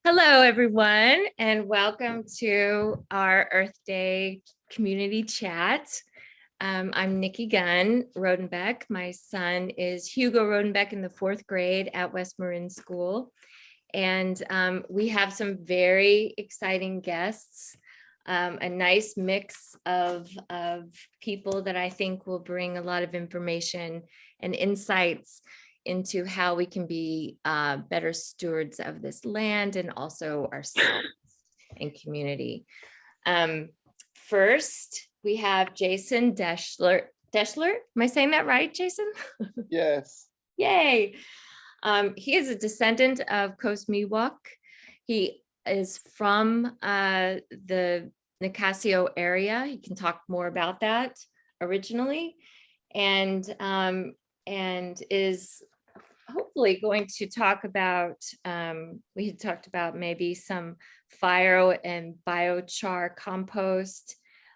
Hello, everyone, and welcome to our Earth Day community chat. I'm Nikki Gunn Rodenbeck. My son is Hugo Rodenbeck in the 4th grade at West Marin School. And we have some very exciting guests, a nice mix of people that I think will bring a lot of information and insights into how we can be better stewards of this land and also ourselves and community. First, we have Jason Deschler. Deschler, am I saying that right, Jason? Yes. Yay. He is a descendant of Coast Miwok. He is from the Nicasio area. He can talk more about that originally, and is hopefully going to talk about, we had talked about maybe some fire and biochar compost,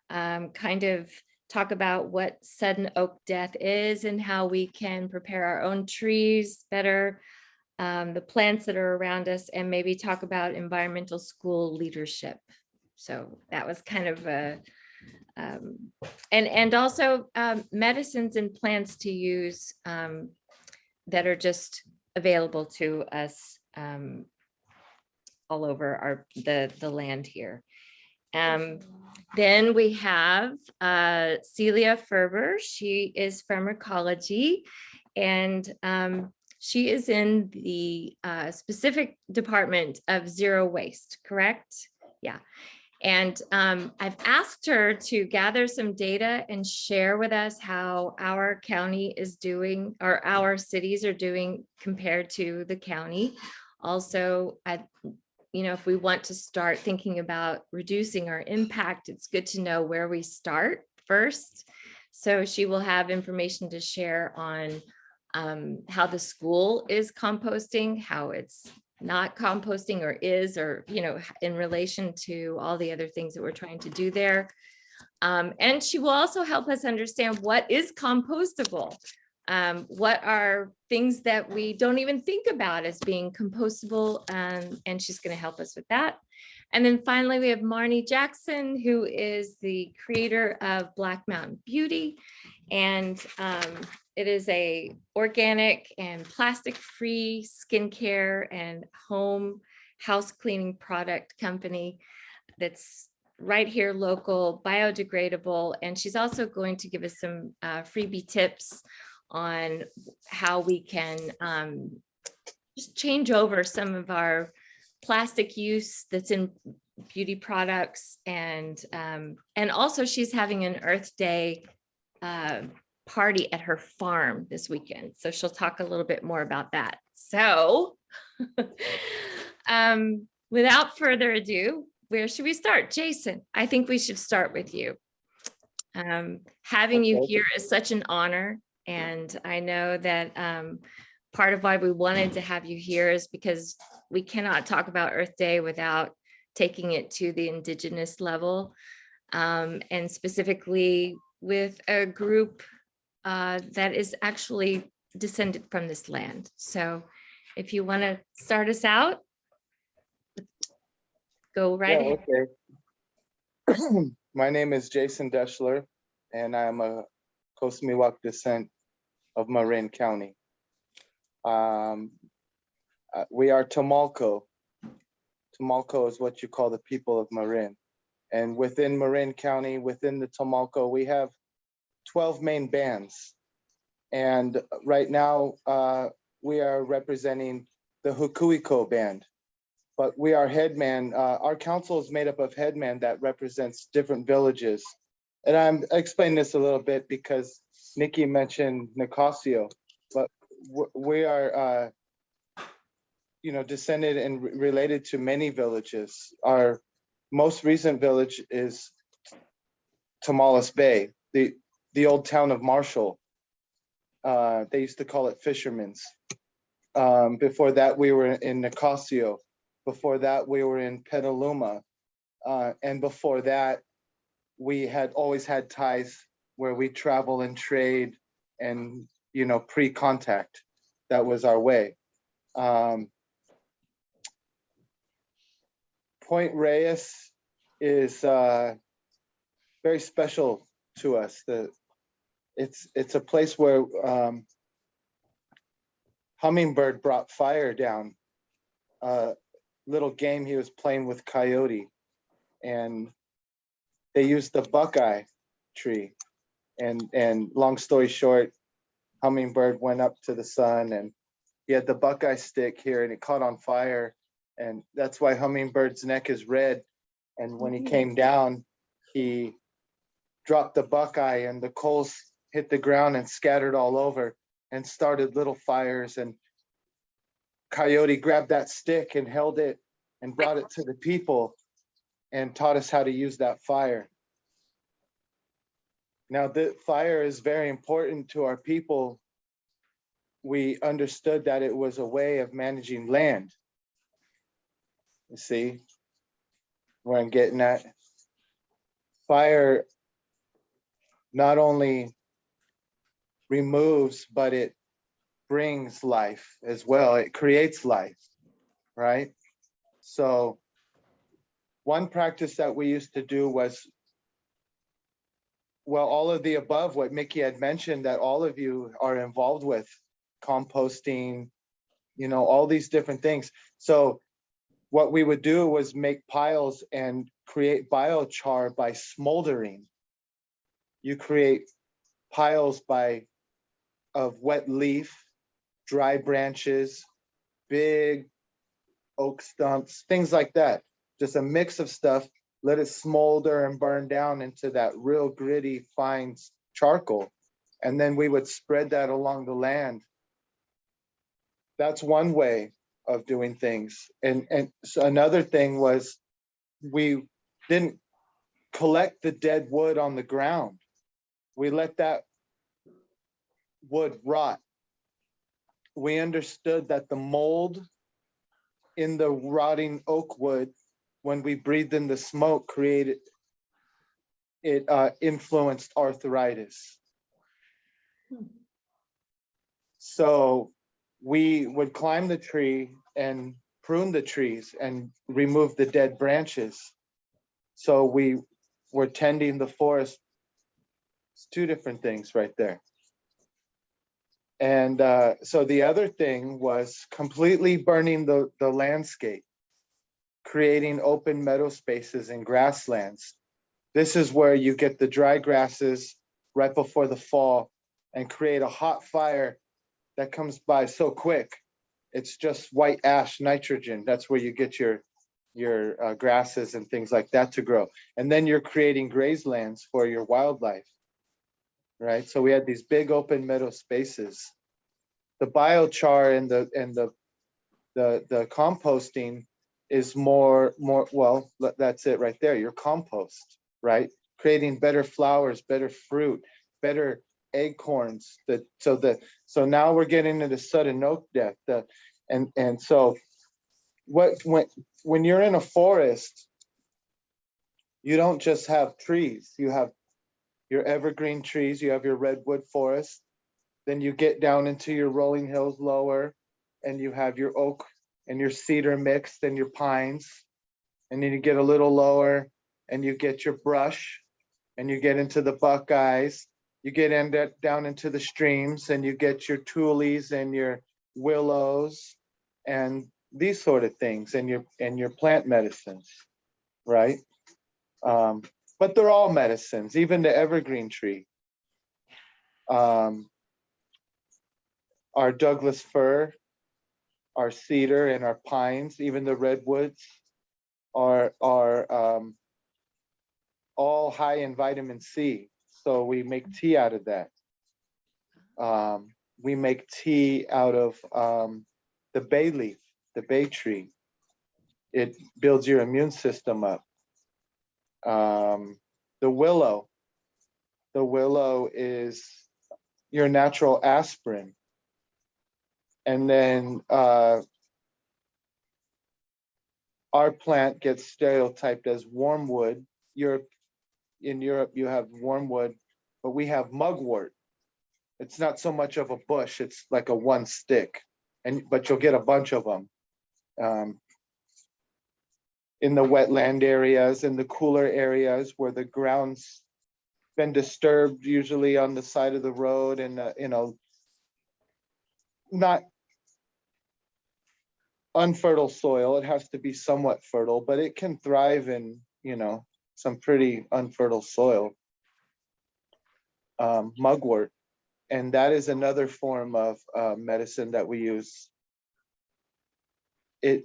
kind of talk about what sudden oak death is and how we can prepare our own trees better, the plants that are around us, and maybe talk about environmental school leadership. So that was kind of a, and also medicines and plants to use that are just available to us all over the land here. Then we have Celia Ferbur. She is from Recology, and she is in the specific department of zero waste, correct? Yeah. And I've asked her to gather some data and share with us how our county is doing, or our cities are doing compared to the county. Also, if we want to start thinking about reducing our impact, it's good to know where we start first. So she will have information to share on how the school is composting, how it's not composting or is, or, in relation to all the other things that we're trying to do there. And she will also help us understand what is compostable. What are things that we don't even think about as being compostable, and she's going to help us with that. And then finally, we have Marnie Jackson, who is the creator of Black Mountain Beauty, and it is a organic and plastic-free skincare and home house cleaning product company that's right here local, biodegradable, and she's also going to give us some freebie tips on how we can just change over some of our plastic use that's in beauty products. And also she's having an Earth Day party at her farm this weekend. So she'll talk a little bit more about that. So without further ado, where should we start? Jason, I think we should start with you. Having you here is such an honor. And I know that part of why we wanted to have you here is because we cannot talk about Earth Day without taking it to the Indigenous level, and specifically with a group that is actually descended from this land. So if you want to start us out, go right ahead. Okay. My name is Jason Deschler, and I'm a Coast Miwok descent of Marin County. We are Tamalco. Tamalco is what you call the people of Marin. And within Marin County, within the Tamalco, we have 12 main bands. And right now, we are representing the Hukuiko band. But we are headman. Our council is made up of headman that represents different villages. And I'm explaining this a little bit because Nikki mentioned Nicasio, but we are, descended and related to many villages. Our most recent village is Tamales Bay, the old town of Marshall. They used to call it Fisherman's. Before that, we were in Nicasio. Before that, we were in Petaluma. And before that, we had always had ties where we travel and trade and, pre-contact. That was our way. Point Reyes is very special to us. It's a place where Hummingbird brought fire down. Little game he was playing with Coyote, and they used the buckeye tree. And long story short, Hummingbird went up to the sun, and he had the buckeye stick here, and it caught on fire, and that's why Hummingbird's neck is red. And when he came down, he dropped the buckeye, and the coals hit the ground and scattered all over and started little fires. And Coyote grabbed that stick and held it and brought it to the people and taught us how to use that fire. Now, the fire is very important to our people. We understood that it was a way of managing land. You see where I'm getting at? Fire not only removes, but it brings life as well. It creates life, right? So one practice that we used to do was, well, all of the above, what Mickey had mentioned that all of you are involved with, composting, you know, all these different things. So what we would do was make piles and create biochar by smoldering. You create piles of wet leaf, dry branches, big oak stumps, things like that. Just a mix of stuff. Let it smolder and burn down into that real gritty, fine charcoal. And then we would spread that along the land. That's one way of doing things. And so another thing was, we didn't collect the dead wood on the ground. We let that wood rot. We understood that the mold in the rotting oak wood, when we breathed in the smoke, influenced arthritis. So we would climb the tree and prune the trees and remove the dead branches. So we were tending the forest. It's two different things right there. And so the other thing was completely burning the landscape, creating open meadow spaces and grasslands. This is where you get the dry grasses right before the fall and create a hot fire that comes by so quick. It's just white ash, nitrogen. That's where you get your grasses and things like that to grow. And then you're creating grazelands for your wildlife, right? So we had these big open meadow spaces. The biochar and the composting is more, well, that's it right there. Your compost, right? Creating better flowers, better fruit, better acorns. So now we're getting into sudden oak death. And so when you're in a forest, you don't just have trees. You have your evergreen trees, you have your redwood forest, then you get down into your rolling hills lower, and you have your oak and your cedar mixed and your pines, and then you get a little lower and you get your brush, and you get into the buckeyes, you get down into the streams, and you get your tules and your willows and these sort of things, and your plant medicines, right? But they're all medicines, even the evergreen tree. Our Douglas fir, our cedar, and our pines, even the redwoods, are all high in vitamin C. So we make tea out of that. We make tea out of the bay leaf, the bay tree. It builds your immune system up. The willow is your natural aspirin. And then our plant gets stereotyped as wormwood. In Europe, you have wormwood, but we have mugwort. It's not so much of a bush, it's like a one stick, but you'll get a bunch of them. in the wetland areas, in the cooler areas where the ground's been disturbed, usually on the side of the road, and not unfertile soil. It has to be somewhat fertile, but it can thrive in, some pretty unfertile soil. Mugwort, and that is another form of medicine that we use. It's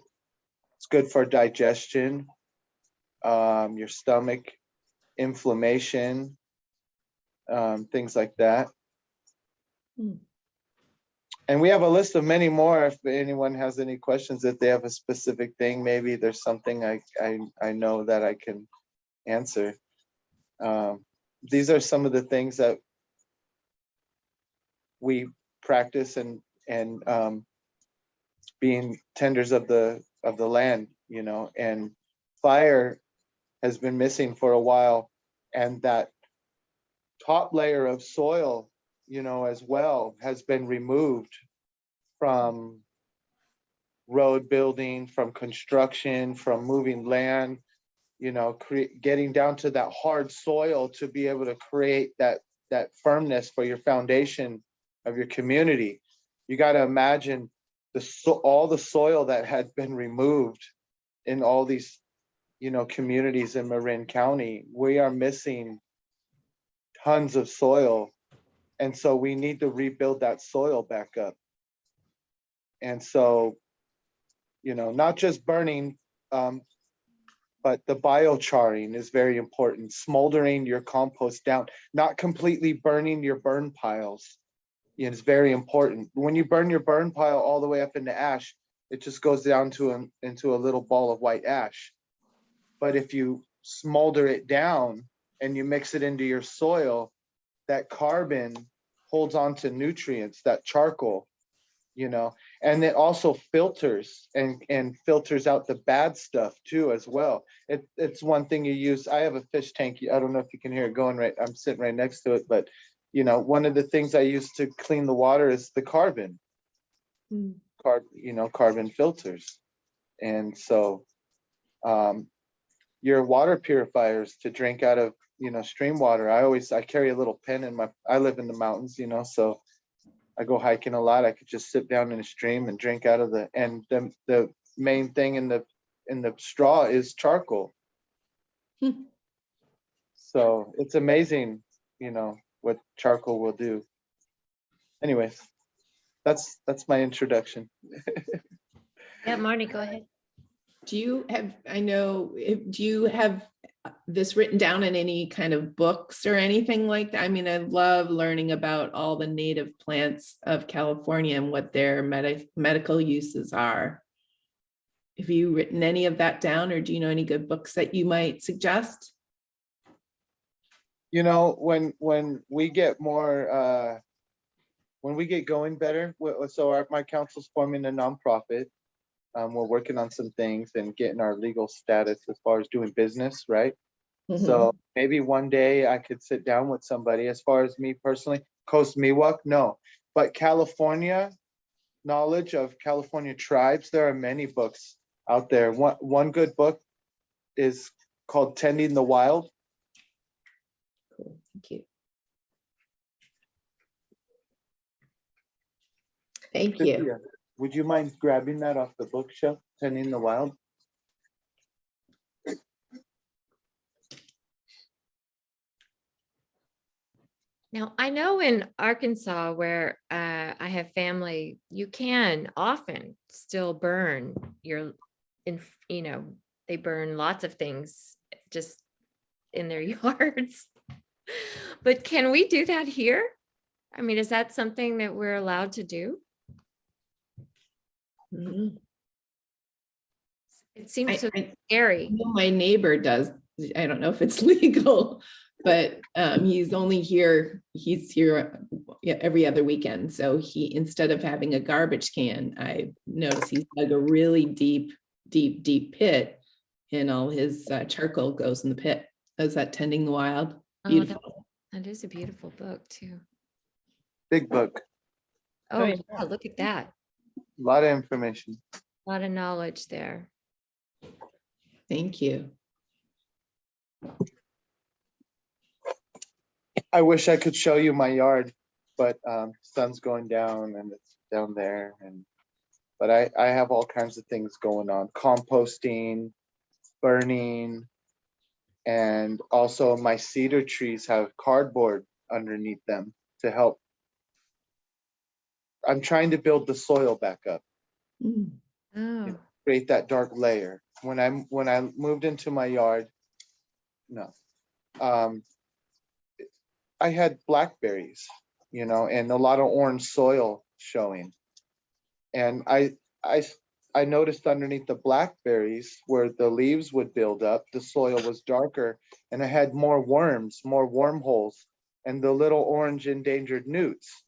good for digestion, your stomach, inflammation, things like that. And we have a list of many more. If anyone has any questions, if they have a specific thing, maybe there's something I know that I can answer. These are some of the things that we practice and being tenders of the land, and fire has been missing for a while, and that top layer of soil, as well, has been removed from road building, from construction, from moving land, getting down to that hard soil to be able to create that firmness for your foundation of your community. You got to imagine all the soil that had been removed in all these, communities in Marin County. We are missing tons of soil. And so we need to rebuild that soil back up. And so, not just burning, but the biocharing is very important. Smoldering your compost down, not completely burning your burn piles. It's very important. When you burn your burn pile all the way up into ash, it just goes down into a little ball of white ash. But if you smolder it down and you mix it into your soil, that carbon holds on to nutrients, that charcoal, and it also filters and filters out the bad stuff too, as well. It's one thing you use. I have a fish tank. I don't know if you can hear it going right. I'm sitting right next to it, but one of the things I use to clean the water is the carbon, carbon filters. And so your water purifiers to drink out of, stream water. I carry a little pen I live in the mountains, so I go hiking a lot. I could just sit down in a stream and drink out of the main thing in the straw is charcoal. So it's amazing, what charcoal will do. Anyways, that's my introduction. Yeah, Marnie, go ahead. Do you have this written down in any kind of books or anything like that? I mean, I love learning about all the native plants of California and what their medical uses are. Have you written any of that down, or do you know any good books that you might suggest? When we get more, when we get going better, so my council's forming a nonprofit. We're working on some things and getting our legal status as far as doing business, right? Mm-hmm. So maybe one day I could sit down with somebody. As far as me personally, Coast Miwok, no. But California, knowledge of California tribes, there are many books out there. One good book is called Tending the Wild. Cool, thank you. Thank you. Would you mind grabbing that off the bookshelf, Tending the Wild? Now, I know in Arkansas, where I have family, you can often still burn they burn lots of things just in their yards. But can we do that here? I mean, is that something that we're allowed to do? Mm-hmm. It seems so scary. My neighbor does. I don't know if it's legal, but he's here every other weekend. So instead of having a garbage can, I noticed he's dug a really deep pit, and all his charcoal goes in the pit. Is that Tending the Wild? Beautiful. That is a beautiful book too. Big book. Oh yeah, look at that. A lot of information. A lot of knowledge there. Thank you. I wish I could show you my yard, but sun's going down and it's down there. But I have all kinds of things going on, composting, burning, and also my cedar trees have cardboard underneath them to help. I'm trying to build the soil back up, Mm. Oh, create that dark layer. When I moved into my yard, no, I had blackberries, and a lot of orange soil showing. And I noticed underneath the blackberries where the leaves would build up, the soil was darker, and I had more worms, more wormholes, and the little orange endangered newts.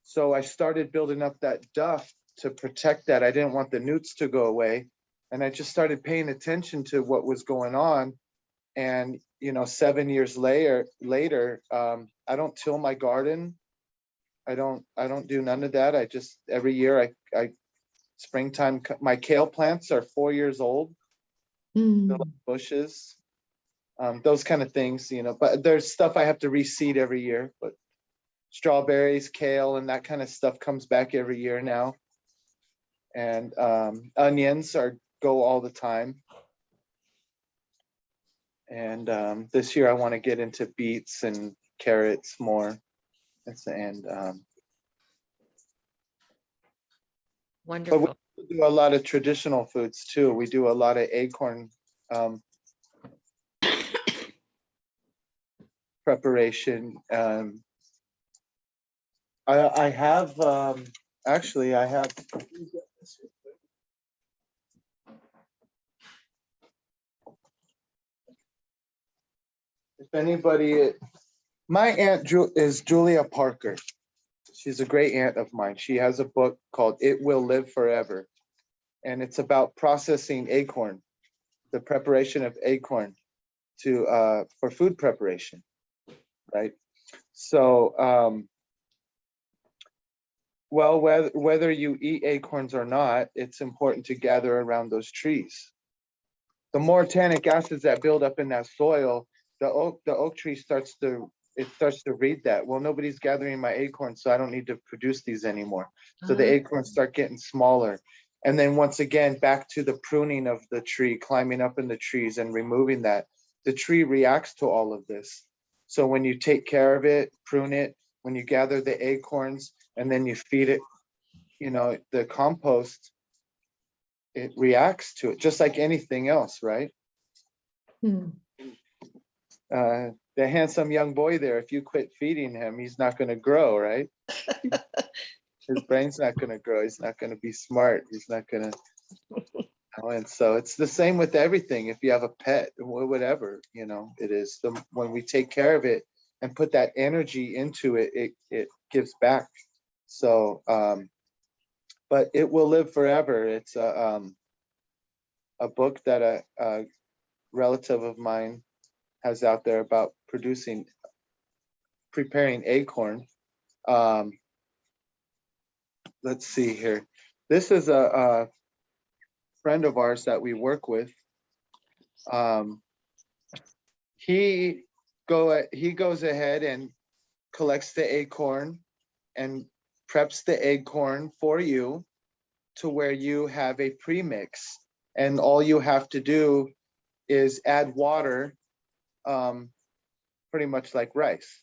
So I started building up that duff to protect that. I didn't want the newts to go away. And I just started paying attention to what was going on. And 7 years later, I don't till my garden. I don't do none of that. I just every year I springtime, my kale plants are 4 years old, they're like Mm. bushes, those kind of things, but there's stuff I have to reseed every year, but strawberries, kale, and that kind of stuff comes back every year now. And onions go all the time. And this year I want to get into beets and carrots more. And but wonderful. we do a lot of traditional foods too. We do a lot of acorn preparation. I have actually I have. If anybody, my aunt is Julia Parker. She's a great aunt of mine. She has a book called It Will Live Forever. And it's about processing acorn, the preparation of acorn for food preparation, right? So, well, whether you eat acorns or not, it's important to gather around those trees. The more tannic acids that build up in that soil, the oak tree starts to read that. Well, nobody's gathering my acorns, so I don't need to produce these anymore. So the acorns start getting smaller. And then once again, back to the pruning of the tree, climbing up in the trees and removing that. The tree reacts to all of this. So when you take care of it, prune it, when you gather the acorns and then you feed it, the compost, it reacts to it just like anything else, right? Mm. The handsome young boy there, if you quit feeding him, he's not going to grow, right? His brain's not going to grow. He's not going to be smart. He's not going to. And so it's the same with everything. If you have a pet or whatever, it is. When we take care of it and put that energy into it, it gives back. So, but It Will Live Forever. It's a book that a relative of mine has out there about preparing acorn. Let's see here. This is a friend of ours that we work with. He goes ahead and collects the acorn and preps the acorn for you to where you have a premix, and all you have to do is add water, pretty much like rice.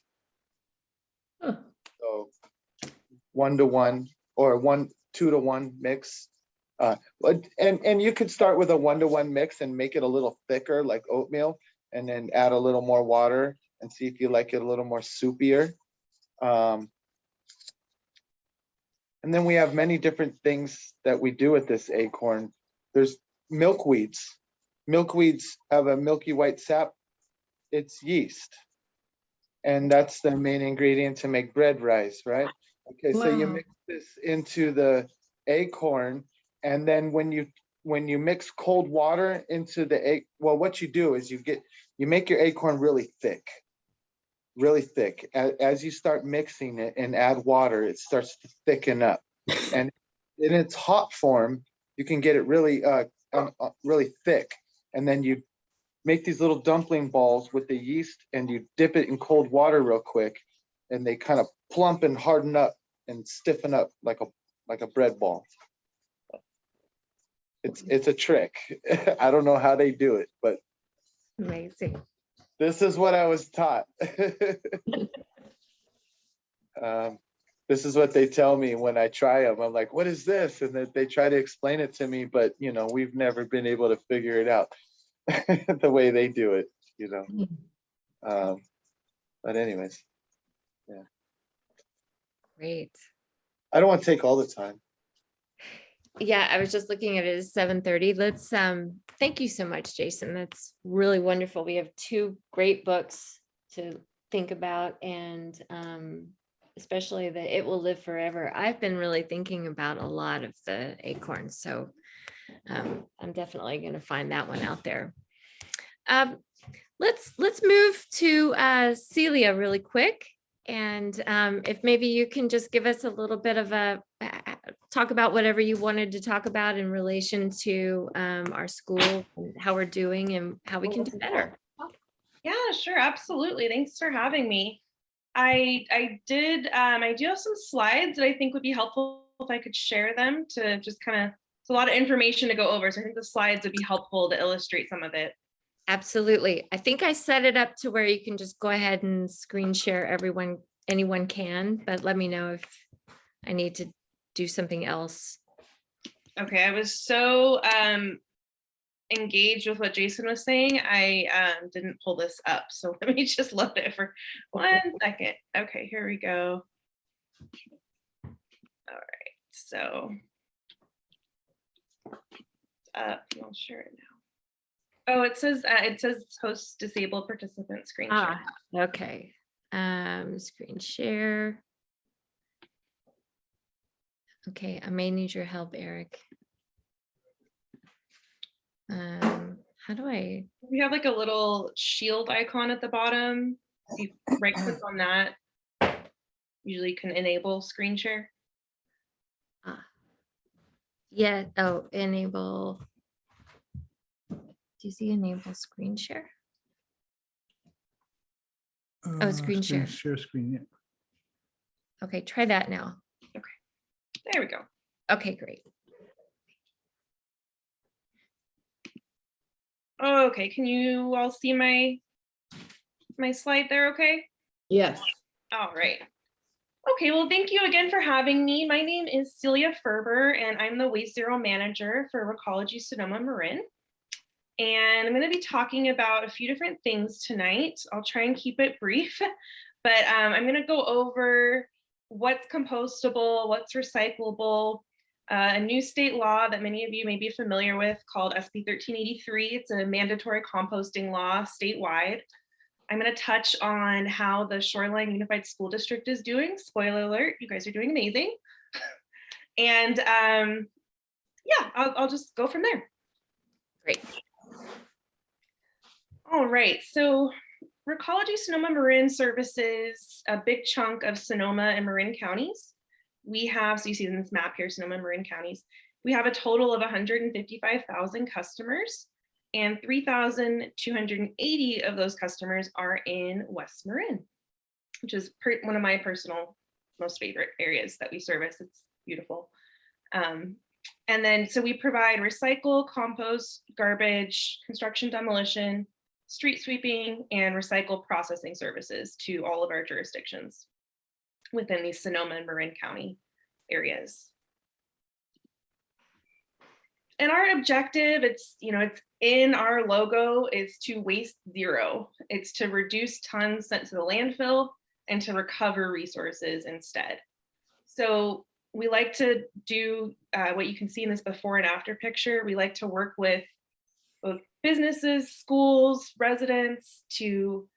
Huh. So 1-to-1 or 2-to-1 mix. And you could start with a 1-to-1 mix and make it a little thicker like oatmeal, and then add a little more water and see if you like it a little more soupier. And then we have many different things that we do with this acorn. There's milkweeds. Milkweeds have a milky white sap. It's yeast. And that's the main ingredient to make bread rise, right? Okay, so you Wow. mix this into the acorn, and then when you mix cold water into the egg, well, what you do is you make your acorn really thick. As you start mixing it and add water, it starts to thicken up. And in its hot form, you can get it really thick. and then you make these little dumpling balls with the yeast, and you dip it in cold water real quick, and they kind of plump and harden up and stiffen up like a bread ball. It's a trick. I don't know how they do it, but Amazing. this is what I was taught. This is what they tell me when I try them. I'm like, what is this? And then they try to explain it to me, but you know, we've never been able to figure it out the way they do it, you know. But anyways, yeah. Great. I don't want to take all the time. Yeah, I was just looking at it as 7:30. Let's thank you so much, Jason. That's really wonderful. We have two great books to think about, and especially the It Will Live Forever. I've been really thinking about a lot of the acorns, so I'm definitely going to find that one out there. Let's move to Celia really quick. And if maybe you can just give us a little bit of a talk about whatever you wanted to talk about in relation to our school, and how we're doing and how we can do better. Yeah, sure, absolutely. Thanks for having me. I do have some slides that I think would be helpful if I could share them to just kind of, it's a lot of information to go over. So I think the slides would be helpful to illustrate some of it. Absolutely. I think I set it up to where you can just go ahead and screen share anyone can, but let me know if I need to do something else. Okay, I was so engaged with what Jason was saying, I didn't pull this up. So let me just load it for 1 second. Okay, here we go. All right, so I'll share it now. Oh, it says host disabled participant screen share. Okay. Screen share. Okay, I may need your help, Eric. How do I? We have like a little shield icon at the bottom. If you right click on that, usually you can enable screen share. Yeah. Oh, enable. Do you see enable screen share? Oh, screen share. Share screen, yeah. Okay, try that now. There we go. Okay, great. Oh, okay, can you all see my slide there? Okay. Yes. All right. Okay, well, thank you again for having me. My name is Celia Ferbur, and I'm the Waste Zero Manager for Recology Sonoma Marin. And I'm going to be talking about a few different things tonight. I'll try and keep it brief, but I'm going to go over what's compostable, what's recyclable, a new state law that many of you may be familiar with called SB 1383. It's a mandatory composting law statewide. I'm going to touch on how the Shoreline Unified School District is doing. Spoiler alert, you guys are doing amazing. And yeah, I'll just go from there. Great. All right, so Recology Sonoma Marin services a big chunk of Sonoma and Marin counties. We have, so you see in this map here, Sonoma and Marin counties, we have a total of 155,000 customers, and 3,280 of those customers are in West Marin, which is one of my personal most favorite areas that we service. It's beautiful. And then, so we provide recycle, compost, garbage, construction demolition, street sweeping, and recycle processing services to all of our jurisdictions within these Sonoma and Marin County areas. And our objective, it's in our logo, is to waste zero. It's to reduce tons sent to the landfill and to recover resources instead. So we like to do what you can see in this before and after picture. We like to work with both businesses, schools, residents to,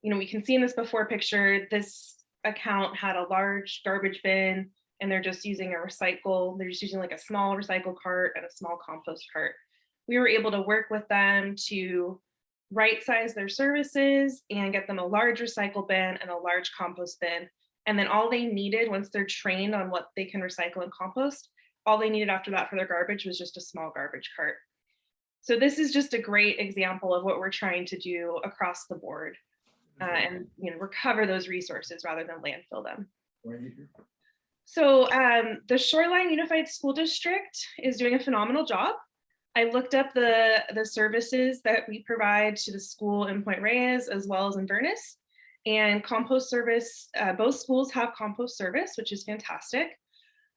we can see in this before picture, this account had a large garbage bin and they're just using they're just using like a small recycle cart and a small compost cart. We were able to work with them to right size their services and get them a large recycle bin and a large compost bin. And then all they needed, once they're trained on what they can recycle and compost, all they needed after that for their garbage was just a small garbage cart. So this is just a great example of what we're trying to do across the board, and recover those resources rather than landfill them. So the Shoreline Unified School District is doing a phenomenal job. I looked up the services that we provide to the school in Point Reyes as well as in Venice, and compost service. Both schools have compost service, which is fantastic.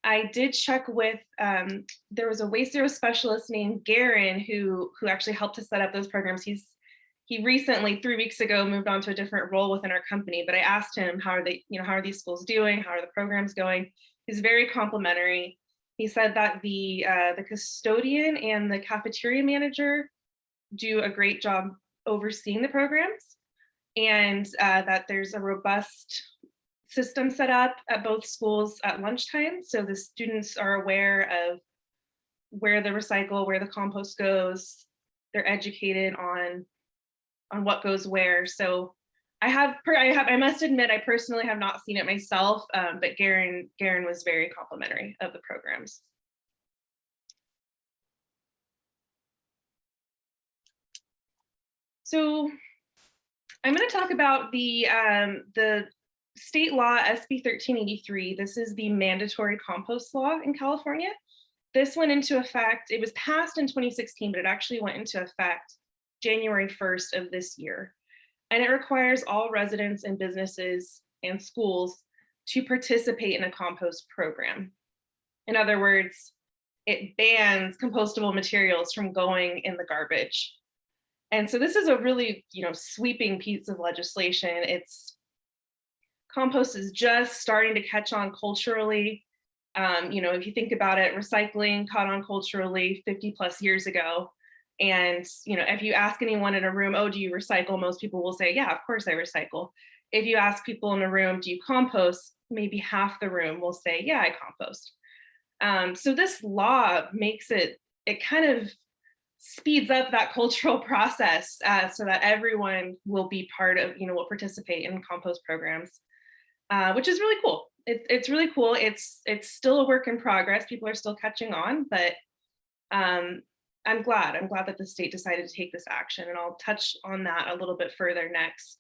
I did check with, there was a waste zero specialist named Garin who actually helped to set up those programs. He recently, 3 weeks ago, moved on to a different role within our company, but I asked him, how are these schools doing? How are the programs going? He's very complimentary. He said that the custodian and the cafeteria manager do a great job overseeing the programs, and that there's a robust system set up at both schools at lunchtime. So the students are aware of where the recycle, where the compost goes. They're educated on what goes where. So I must admit, I personally have not seen it myself, but Garin was very complimentary of the programs. So I'm going to talk about the state law SB 1383. This is the mandatory compost law in California. This went into effect, it was passed in 2016, but it actually went into effect January 1st of this year. And it requires all residents and businesses and schools to participate in a compost program. In other words, it bans compostable materials from going in the garbage. And so this is a really, sweeping piece of legislation. Compost is just starting to catch on culturally. If you think about it, recycling caught on culturally 50 plus years ago. And, if you ask anyone in a room, oh, do you recycle? Most people will say, yeah, of course I recycle. If you ask people in a room, do you compost? Maybe half the room will say, yeah, I compost. So this law makes it kind of speeds up that cultural process so that everyone will be part of, will participate in compost programs, which is really cool. It's really cool. It's still a work in progress. People are still catching on, but I'm glad that the state decided to take this action, and I'll touch on that a little bit further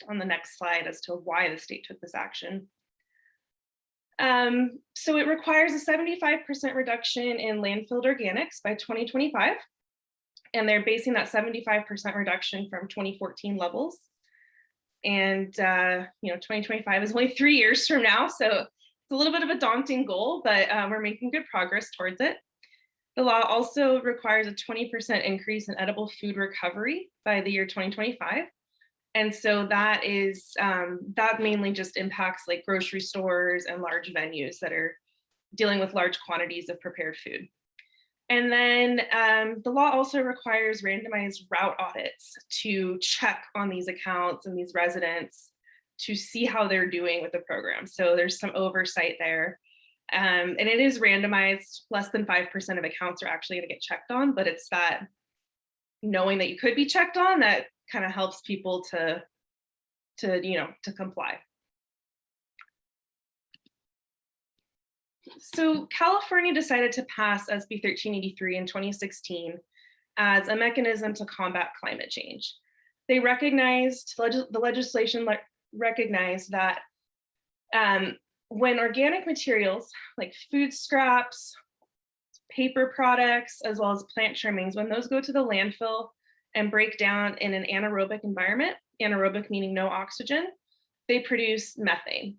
on the next slide as to why the state took this action. So it requires a 75% reduction in landfilled organics by 2025, and they're basing that 75% reduction from 2014 levels. And 2025 is only 3 years from now, so it's a little bit of a daunting goal, but we're making good progress towards it. The law also requires a 20% increase in edible food recovery by the year 2025. And so that mainly just impacts like grocery stores and large venues that are dealing with large quantities of prepared food. And then the law also requires randomized route audits to check on these accounts and these residents to see how they're doing with the program. So there's some oversight there. And it is randomized. Less than 5% of accounts are actually going to get checked on, but it's that knowing that you could be checked on that kind of helps people to comply. So California decided to pass SB 1383 in 2016 as a mechanism to combat climate change. They recognized, the legislation recognized that when organic materials like food scraps, paper products, as well as plant trimmings, when those go to the landfill and break down in an anaerobic environment, anaerobic meaning no oxygen, they produce methane.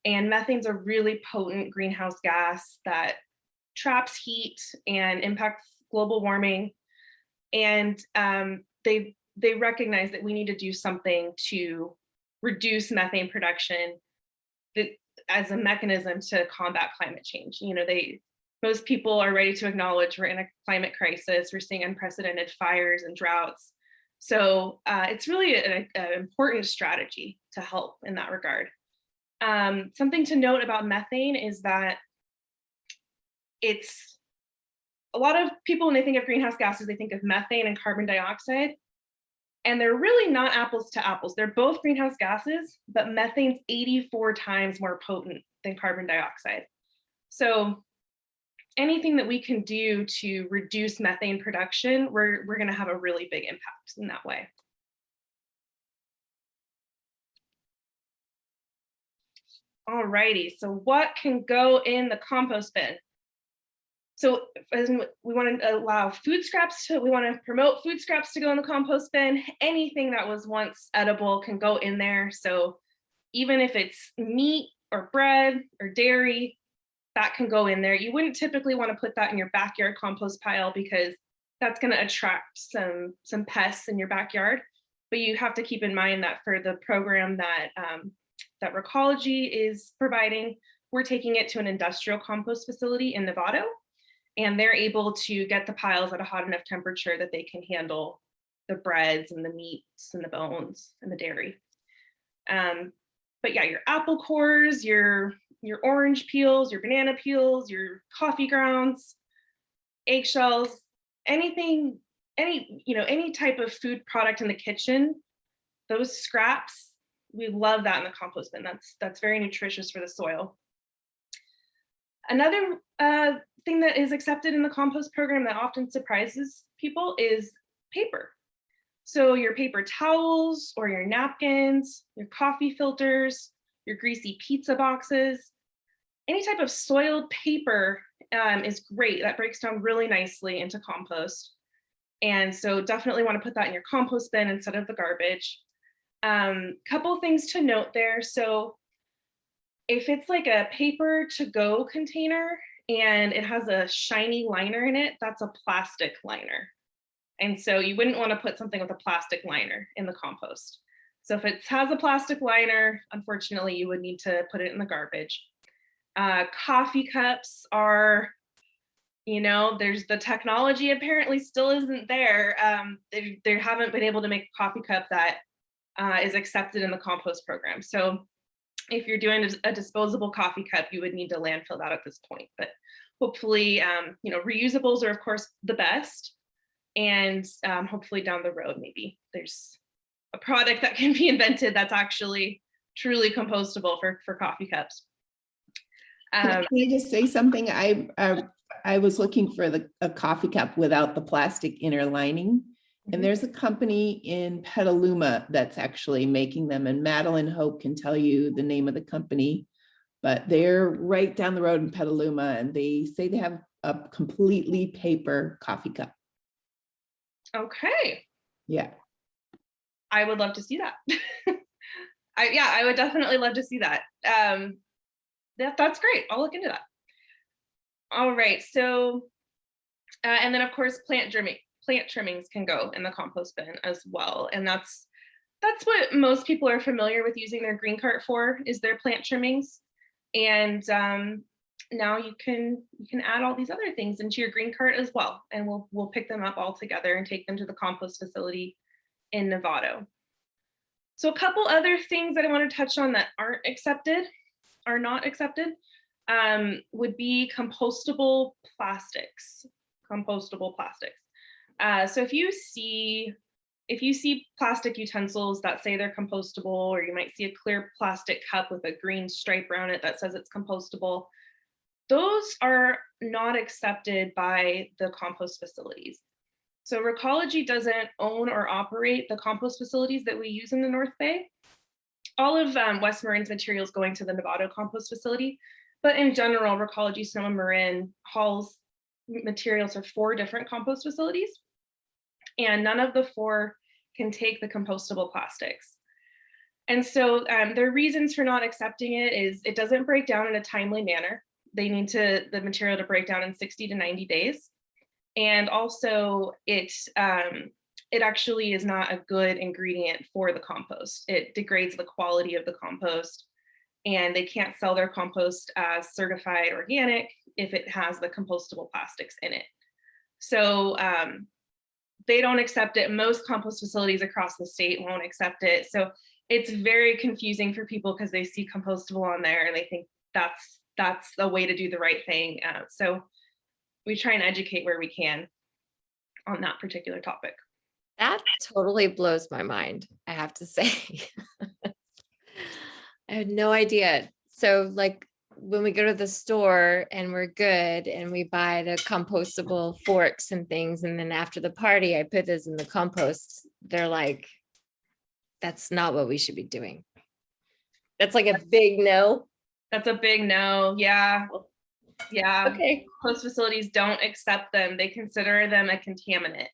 And methane's a really potent greenhouse gas that traps heat and impacts global warming. And they recognize that we need to do something to reduce methane production as a mechanism to combat climate change. Most people are ready to acknowledge we're in a climate crisis. We're seeing unprecedented fires and droughts. So it's really an important strategy to help in that regard. Something to note about methane is that it's a lot of people, when they think of greenhouse gases, they think of methane and carbon dioxide, and they're really not apples to apples. They're both greenhouse gases, but methane's 84 times more potent than carbon dioxide. So anything that we can do to reduce methane production, we're going to have a really big impact in that way. All righty, so what can go in the compost bin? So we want to allow food scraps we want to promote food scraps to go in the compost bin. Anything that was once edible can go in there. So even if it's meat or bread or dairy, that can go in there. You wouldn't typically want to put that in your backyard compost pile because that's going to attract some pests in your backyard. But you have to keep in mind that for the program that that Recology is providing, we're taking it to an industrial compost facility in Novato, and they're able to get the piles at a hot enough temperature that they can handle the breads and the meats and the bones and the dairy. But yeah, your apple cores, your orange peels, your banana peels, your coffee grounds, eggshells, anything, any type of food product in the kitchen, those scraps, we love that in the compost bin. That's very nutritious for the soil. Another thing that is accepted in the compost program that often surprises people is paper. So your paper towels or your napkins, your coffee filters, your greasy pizza boxes, any type of soiled paper is great. That breaks down really nicely into compost. And so definitely want to put that in your compost bin instead of the garbage. Couple things to note there. So if it's like a paper to go container and it has a shiny liner in it, that's a plastic liner. And so you wouldn't want to put something with a plastic liner in the compost. So if it has a plastic liner, unfortunately, you would need to put it in the garbage. Coffee cups are, there's the technology apparently still isn't there. They haven't been able to make a coffee cup that is accepted in the compost program. So if you're doing a disposable coffee cup, you would need to landfill that at this point. But hopefully, reusables are of course the best. And hopefully down the road, maybe there's a product that can be invented that's actually truly compostable for coffee cups. Can I just say something? I was looking for a coffee cup without the plastic inner lining. And there's a company in Petaluma that's actually making them. And Madeline Hope can tell you the name of the company, but they're right down the road in Petaluma. And they say they have a completely paper coffee cup. Okay. Yeah. I would love to see that. I would definitely love to see that. That's great. I'll look into that. All right. So, and then of course, plant trimmings can go in the compost bin as well. And that's what most people are familiar with using their green cart for, is their plant trimmings. And now you can add all these other things into your green cart as well. And we'll pick them up all together and take them to the compost facility in Novato. So a couple other things that I want to touch on that are not accepted, would be compostable plastics. So if you see plastic utensils that say they're compostable, or you might see a clear plastic cup with a green stripe around it that says it's compostable, those are not accepted by the compost facilities. So Recology doesn't own or operate the compost facilities that we use in the North Bay. All of West Marin's materials going to the Novato compost facility, but in general, Recology Sonoma Marin hauls materials for 4 different compost facilities, and none of the 4 can take the compostable plastics. And so their reasons for not accepting it is it doesn't break down in a timely manner. They need the material to break down in 60 to 90 days. And also it actually is not a good ingredient for the compost. It degrades the quality of the compost, and they can't sell their compost as certified organic if it has the compostable plastics in it. So they don't accept it. Most compost facilities across the state won't accept it. So it's very confusing for people because they see compostable on there and they think that's a way to do the right thing. So we try and educate where we can on that particular topic. That totally blows my mind, I have to say. I had no idea. So like when we go to the store and we're good and we buy the compostable forks and things, and then after the party, I put this in the compost, they're like, that's not what we should be doing. That's like a big no. That's a big no. Yeah. Yeah. Okay. Host facilities don't accept them. They consider them a contaminant.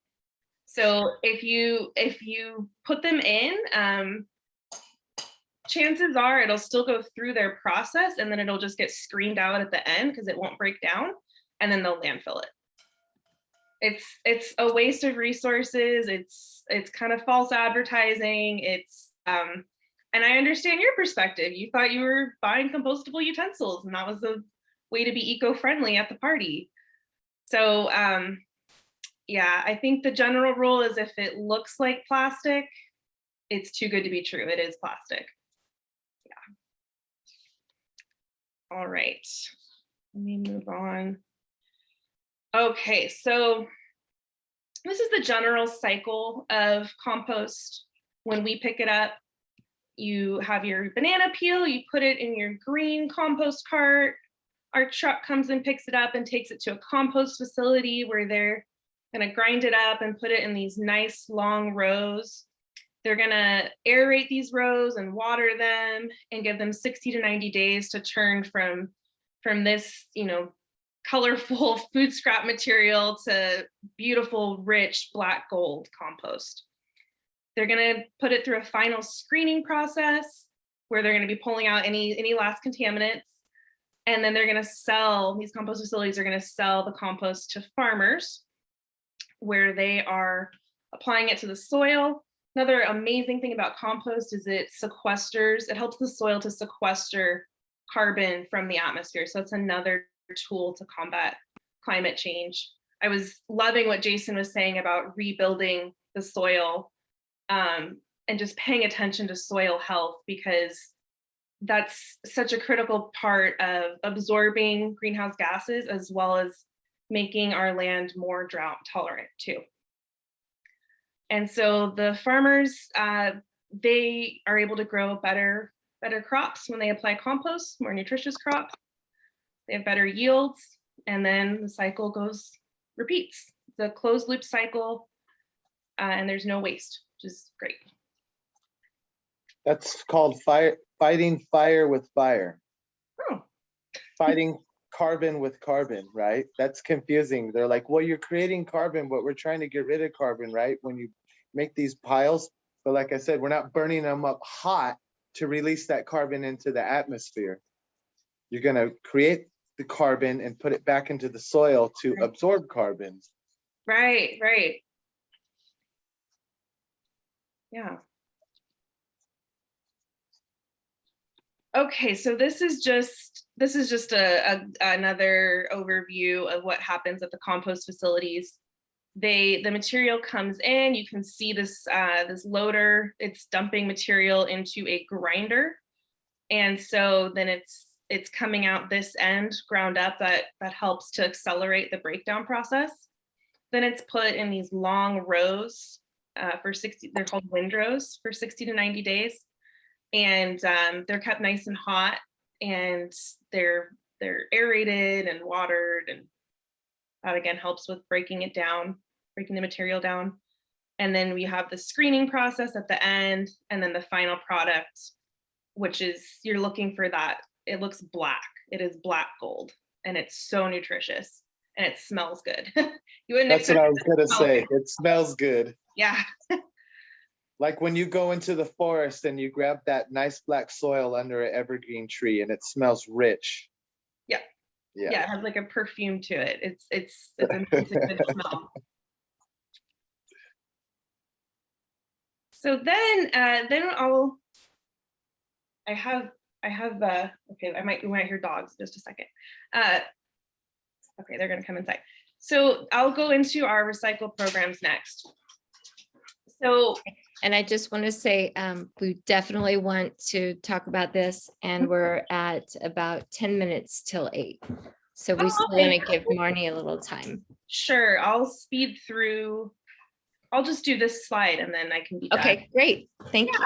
So if you put them in, chances are it'll still go through their process, and then it'll just get screened out at the end because it won't break down, and then they'll landfill it. It's a waste of resources. It's kind of false advertising. And I understand your perspective. You thought you were buying compostable utensils, and that was a way to be eco-friendly at the party. So yeah, I think the general rule is if it looks like plastic, it's too good to be true. It is plastic. Yeah. All right. Let me move on. Okay, so this is the general cycle of compost. When we pick it up, you have your banana peel, you put it in your green compost cart. Our truck comes and picks it up and takes it to a compost facility where they're gonna grind it up and put it in these nice long rows. They're gonna aerate these rows and water them and give them 60 to 90 days to turn from this, colorful food scrap material to beautiful, rich black gold compost. They're gonna put it through a final screening process where they're gonna be pulling out any last contaminants. And then they're gonna sell, these compost facilities are gonna sell the compost to farmers where they are applying it to the soil. Another amazing thing about compost is it helps the soil to sequester carbon from the atmosphere. So it's another tool to combat climate change. I was loving what Jason was saying about rebuilding the soil and just paying attention to soil health, because that's such a critical part of absorbing greenhouse gases as well as making our land more drought tolerant too. And so the farmers, they are able to grow better crops when they apply compost, more nutritious crops. They have better yields, and then the cycle repeats. It's a closed loop cycle, and there's no waste, which is great. That's called fighting fire with fire. Oh. Fighting carbon with carbon, right? That's confusing. They're like, well, you're creating carbon, but we're trying to get rid of carbon, right? When you make these piles. But like I said, we're not burning them up hot to release that carbon into the atmosphere. You're going to create the carbon and put it back into the soil to absorb carbon. Right. Yeah. Okay, so this is just another overview of what happens at the compost facilities. The material comes in. You can see this this loader. It's dumping material into a grinder, and so then it's coming out this end ground up. That helps to accelerate the breakdown process. Then it's put in these long rows for 60. They're called windrows for 60 to 90 days. And they're kept nice and hot, and they're aerated and watered, and that again helps with breaking the material down. And then we have the screening process at the end, and then the final product, which is, you're looking for that. It looks black. It is black gold, and it's so nutritious, and it smells good. You wouldn't That's what I was gonna say. good. It smells good. Yeah. Like when you go into the forest and you grab that nice black soil under an evergreen tree and it smells rich. Yeah. Yeah. It has like a perfume to it. It's a good smell. So then I have okay, we might hear dogs in just a second. Okay, they're gonna come inside. So I'll go into our recycle programs next. So, and I just want to say, we definitely want to talk about this, and we're at about 10 minutes till 8. So we still want to give Marnie a little time. Sure, I'll speed through. I'll just do this slide and then I can be done. Okay, great. Thank you.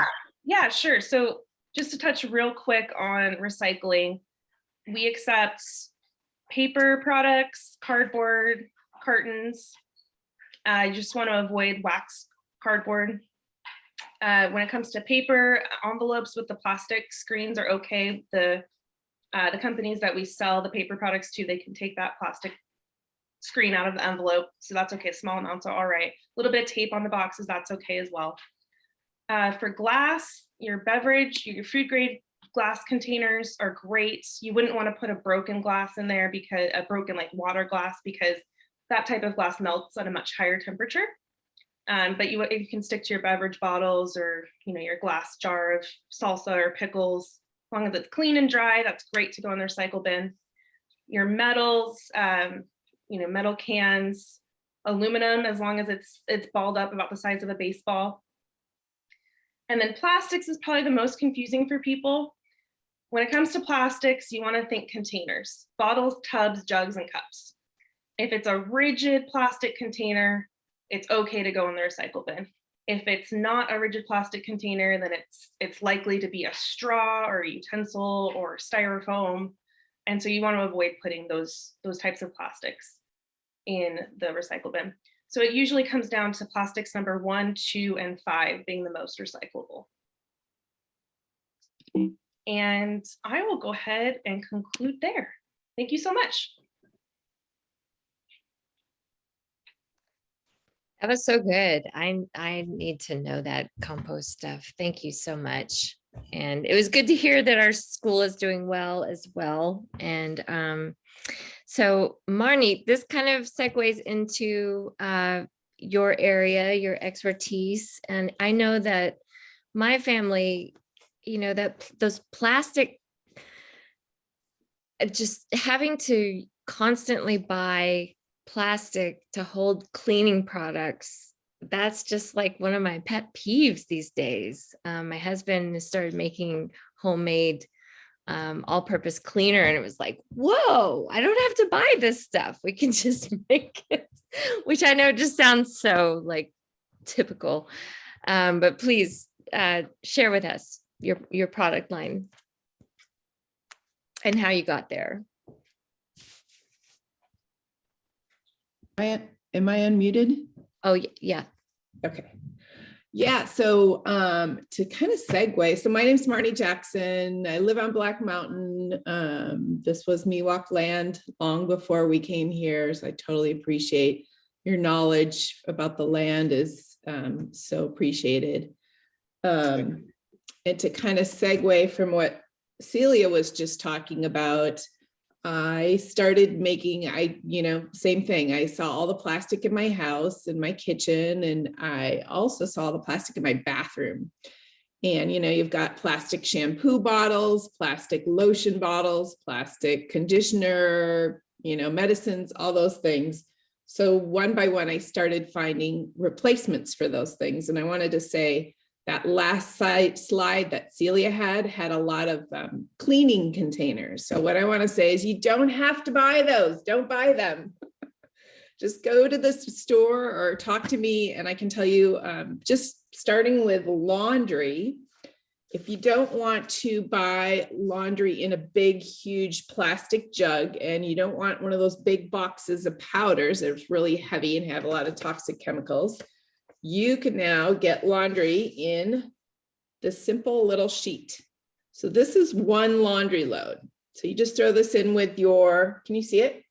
Yeah, sure. So just to touch real quick on recycling, We accept paper products, cardboard, cartons. I just want to avoid wax cardboard. When it comes to paper, envelopes with the plastic screens are okay. The companies that we sell the paper products to, they can take that plastic screen out of the envelope, so that's okay. Small amounts are all right. A little bit of tape on the boxes, that's okay as well. For glass, your beverage, your food grade glass containers are great. You wouldn't want to put a broken glass in there, because a broken like water glass, because that type of glass melts at a much higher temperature. But you can stick to your beverage bottles, or your glass jar of salsa or pickles. As long as it's clean and dry, that's great to go in the recycle bin. Your metals, metal cans, aluminum, as long as it's balled up about the size of a baseball. And then plastics is probably the most confusing for people. When it comes to plastics, you want to think containers: bottles, tubs, jugs, and cups. If it's a rigid plastic container, it's okay to go in the recycle bin. If it's not a rigid plastic container, then it's likely to be a straw or a utensil or styrofoam. And so you want to avoid putting those types of plastics in the recycle bin. So it usually comes down to plastics number 1, 2, and 5 being the most recyclable. And I will go ahead and conclude there. Thank you so much. That was so good. I need to know that compost stuff. Thank you so much. And it was good to hear that our school is doing well as well. And so Marnie, this kind of segues into your area, your expertise. And I know that my family, that those plastic, just having to constantly buy plastic to hold cleaning products, that's just like one of my pet peeves these days. My husband has started making homemade all-purpose cleaner, and it was like, whoa, I don't have to buy this stuff. We can just make it, which I know just sounds so like typical. But please share with us your product line and how you got there. Am I unmuted? Oh, yeah. Okay. Yeah, so to kind of segue, so my name's Marnie Jackson. I live on Black Mountain. This was Miwok land long before we came here, so I totally appreciate your knowledge about the land is so appreciated. And to kind of segue from what Celia was just talking about, I started making, same thing. I saw all the plastic in my house, in my kitchen, and I also saw the plastic in my bathroom. And, you've got plastic shampoo bottles, plastic lotion bottles, plastic conditioner, medicines, all those things. So one by one, I started finding replacements for those things. And I wanted to say, that last slide that Celia had a lot of cleaning containers. So what I want to say is you don't have to buy those. Don't buy them. Just go to the store or talk to me, and I can tell you, just starting with laundry, if you don't want to buy laundry in a big, huge plastic jug, and you don't want one of those big boxes of powders that's really heavy and have a lot of toxic chemicals, you can now get laundry in this simple little sheet. So this is one laundry load. So you just throw this in with your, can you see it?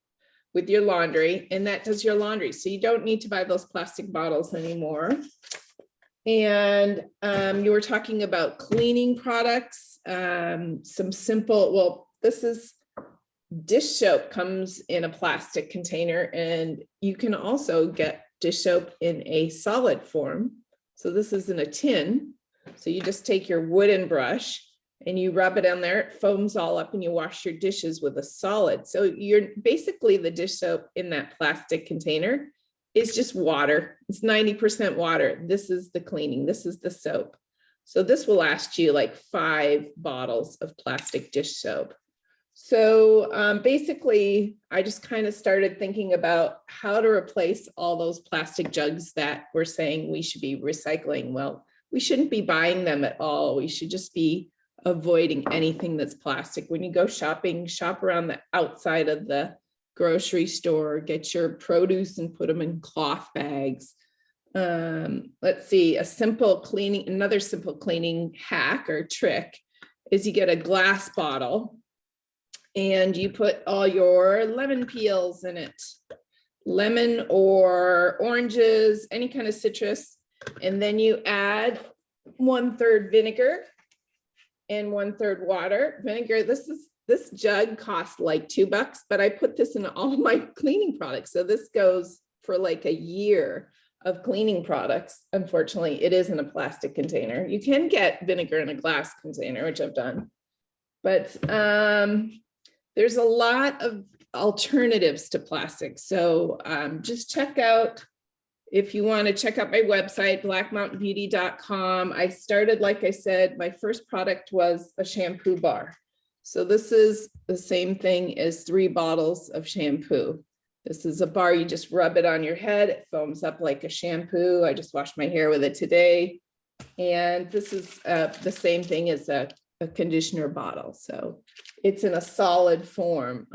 With your laundry, and that does your laundry. So you don't need to buy those plastic bottles anymore. And you were talking about cleaning products, some simple, well, this is dish soap comes in a plastic container, and you can also get dish soap in a solid form. So this is in a tin. So you just take your wooden brush and you rub it on there, it foams all up, and you wash your dishes with a solid. So you're basically, the dish soap in that plastic container is just water. It's 90% water. This is the cleaning. This is the soap. So this will last you like 5 bottles of plastic dish soap. So basically, I just kind of started thinking about how to replace all those plastic jugs that we're saying we should be recycling. Well, we shouldn't be buying them at all. We should just be avoiding anything that's plastic. When you go shopping, shop around the outside of the grocery store, get your produce and put them in cloth bags. Let's see, another simple cleaning hack or trick is you get a glass bottle and you put all your lemon peels in it, lemon or oranges, any kind of citrus, and then you add 1/3 vinegar and 1/3 water. Vinegar, this jug costs like $2, but I put this in all my cleaning products. So this goes for like a year of cleaning products. Unfortunately, it is in a plastic container. You can get vinegar in a glass container, which I've done. But there's a lot of alternatives to plastic. So just check out, if you want to check out my website, blackmountainbeauty.com. I started, like I said, my first product was a shampoo bar. So this is the same thing as 3 bottles of shampoo. This is a bar, you just rub it on your head, it foams up like a shampoo. I just washed my hair with it today. And this is the same thing as a conditioner bottle. So it's in a solid form.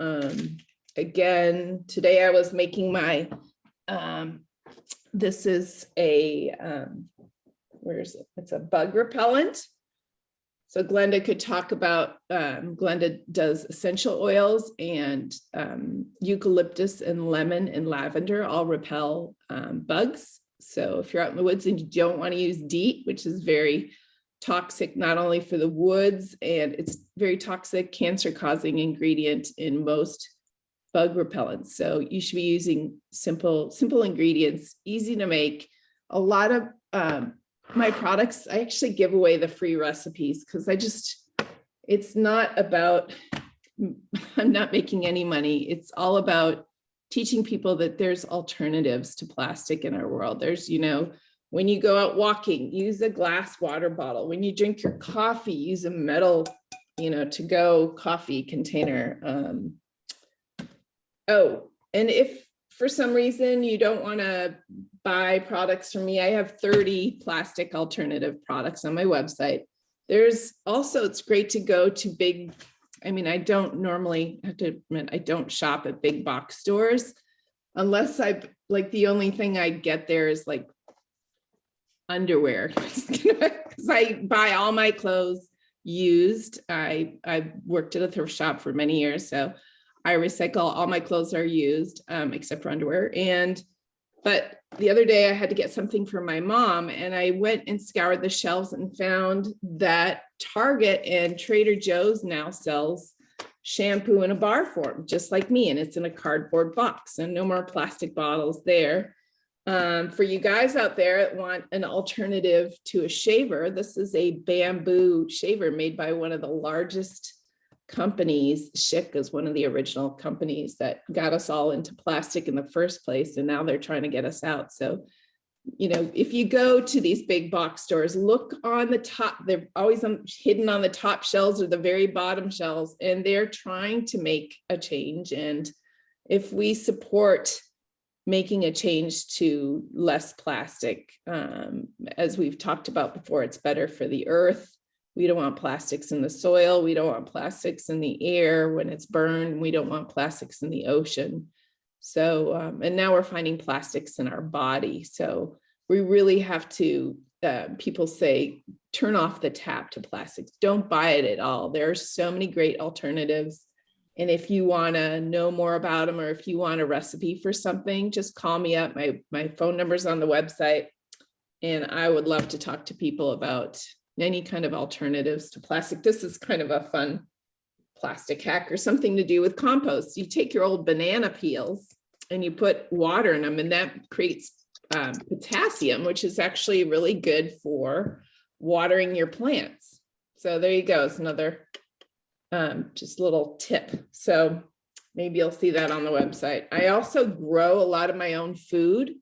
Again, today I was making my, this is a, where is it? It's a bug repellent. So Glenda could talk about, Glenda does essential oils, and eucalyptus and lemon and lavender all repel bugs. So if you're out in the woods and you don't want to use DEET, which is very toxic, not only for the woods, and it's very toxic, cancer-causing ingredient in most bug repellents. So you should be using simple ingredients, easy to make. A lot of my products, I actually give away the free recipes because it's not about, I'm not making any money. It's all about teaching people that there's alternatives to plastic in our world. There's, when you go out walking, use a glass water bottle. When you drink your coffee, use a metal, to-go coffee container. Oh, and if for some reason you don't want to buy products from me, I have 30 plastic alternative products on my website. There's also, it's great to go to big, I don't normally, have to admit, I don't shop at big box stores unless the only thing I get there is like underwear, because I buy all my clothes used. I worked at a thrift shop for many years, so I recycle, all my clothes are used, except for underwear. But the other day I had to get something for my mom, and I went and scoured the shelves and found that Target and Trader Joe's now sells shampoo in a bar form, just like me. And it's in a cardboard box, and no more plastic bottles there. For you guys out there that want an alternative to a shaver, this is a bamboo shaver made by one of the largest companies. Schick is one of the original companies that got us all into plastic in the first place, and now they're trying to get us out. So, if you go to these big box stores, look on the top. They're always hidden on the top shelves or the very bottom shelves, and they're trying to make a change. And if we support making a change to less plastic, as we've talked about before, it's better for the earth. We don't want plastics in the soil. We don't want plastics in the air when it's burned. We don't want plastics in the ocean. So, and now we're finding plastics in our body. So we really have to, people say, turn off the tap to plastics. Don't buy it at all. There are so many great alternatives. And if you want to know more about them, or if you want a recipe for something, just call me up. My phone number's on the website, and I would love to talk to people about any kind of alternatives to plastic. This is kind of a fun plastic hack, or something to do with compost. You take your old banana peels and you put water in them, and that creates potassium, which is actually really good for watering your plants. So there you go. It's another just little tip. So maybe you'll see that on the website. I also grow a lot of my own food,